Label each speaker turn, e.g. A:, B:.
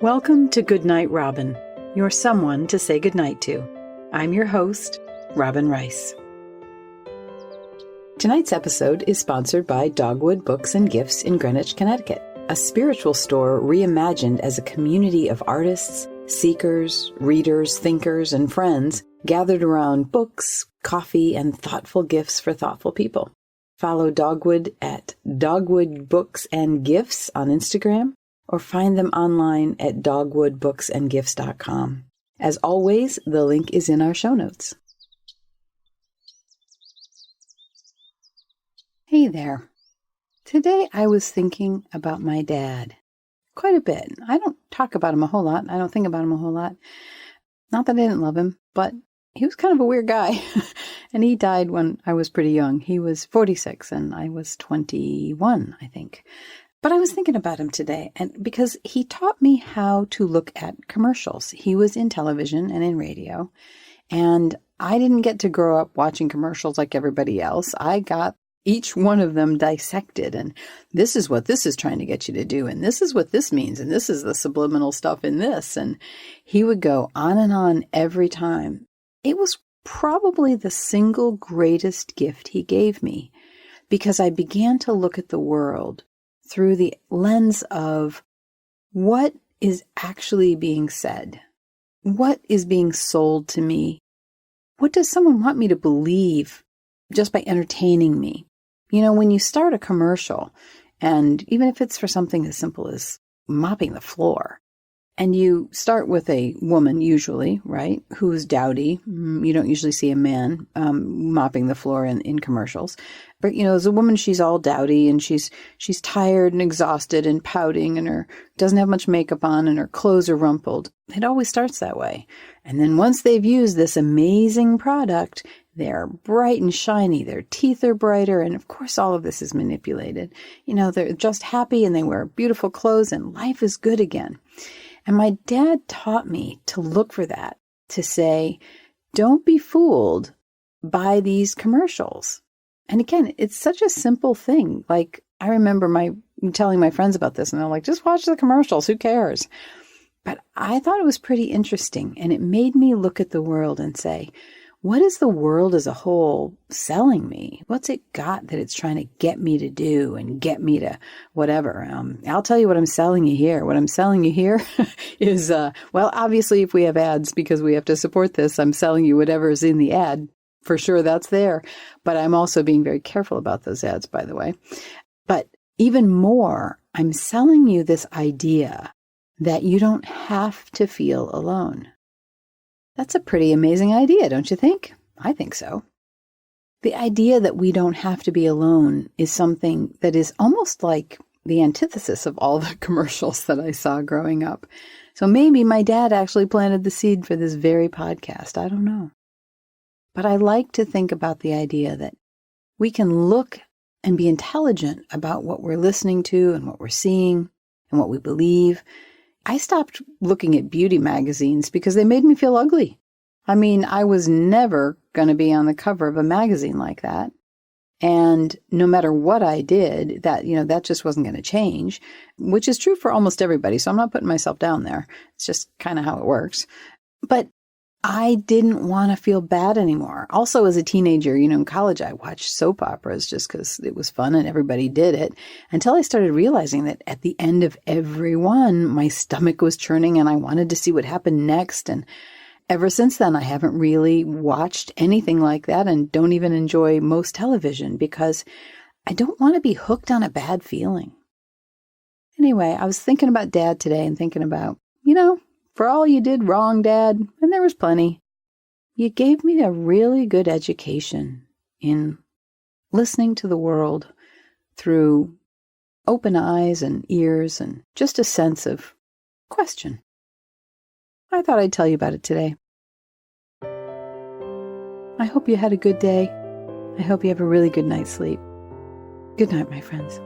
A: Welcome to Goodnight Robin, your someone to say goodnight to. I'm your host, Robin Rice. Tonight's episode is sponsored by Dogwood Books and Gifts in Greenwich, Connecticut, a spiritual store reimagined as a community of artists, seekers, readers, thinkers, and friends gathered around books, coffee, and thoughtful gifts for thoughtful people. Follow Dogwood at Dogwood Books and Gifts on Instagram, or find them online at dogwoodbooksandgifts.com. As always, the link is in our show notes. Hey there. Today I was thinking about my dad quite a bit. I don't talk about him a whole lot. I don't think about him a whole lot. Not that I didn't love him, but he was kind of a weird guy. And he died when I was pretty young. He was 46 and I was 21, I think. But I was thinking about him today, and because he taught me how to look at commercials. He was in television and in radio, and I didn't get to grow up watching commercials like everybody else. I got each one of them dissected, and this is what this is trying to get you to do, and this is what this means, and this is the subliminal stuff in this. And he would go on every time. It was probably the single greatest gift he gave me, because I began to look at the world through the lens of what is actually being said. What is being sold to me? What does someone want me to believe just by entertaining me? You know, when you start a commercial, and even if it's for something as simple as mopping the floor, and you start with a woman, usually, right, who's dowdy. You don't usually see a man mopping the floor in commercials. But, you know, as a woman, she's all dowdy, and she's tired and exhausted and pouting, and doesn't have much makeup on, and her clothes are rumpled. It always starts that way. And then once they've used this amazing product, they're bright and shiny, their teeth are brighter, and of course all of this is manipulated. You know, they're just happy, and they wear beautiful clothes, and life is good again. And my dad taught me to look for that, to say, don't be fooled by these commercials. And again, it's such a simple thing. Like, I remember telling my friends about this, and they're like, just watch the commercials, who cares? But I thought it was pretty interesting, and it made me look at the world and say, what is the world as a whole selling me? What's it got that it's trying to get me to do and get me to whatever? I'll tell you what I'm selling you here. What I'm selling you here is, well, obviously if we have ads, because we have to support this, I'm selling you whatever is in the ad. For sure, that's there. But I'm also being very careful about those ads, by the way. But even more, I'm selling you this idea that you don't have to feel alone. That's a pretty amazing idea, don't you think? I think so. The idea that we don't have to be alone is something that is almost like the antithesis of all the commercials that I saw growing up. So maybe my dad actually planted the seed for this very podcast. I don't know. But I like to think about the idea that we can look and be intelligent about what we're listening to and what we're seeing and what we believe. I stopped looking at beauty magazines because they made me feel ugly. I mean, I was never going to be on the cover of a magazine like that. And no matter what I did, that just wasn't going to change, which is true for almost everybody. So I'm not putting myself down there. It's just kind of how it works. But I didn't want to feel bad anymore. Also, as a teenager, in college, I watched soap operas just because it was fun and everybody did it, until I started realizing that at the end of every one, my stomach was churning and I wanted to see what happened next. And ever since then, I haven't really watched anything like that and don't even enjoy most television because I don't want to be hooked on a bad feeling. Anyway, I was thinking about Dad today and thinking about, for all you did wrong, Dad, and there was plenty, you gave me a really good education in listening to the world through open eyes and ears and just a sense of question. I thought I'd tell you about it today. I hope you had a good day. I hope you have a really good night's sleep. Good night, my friends.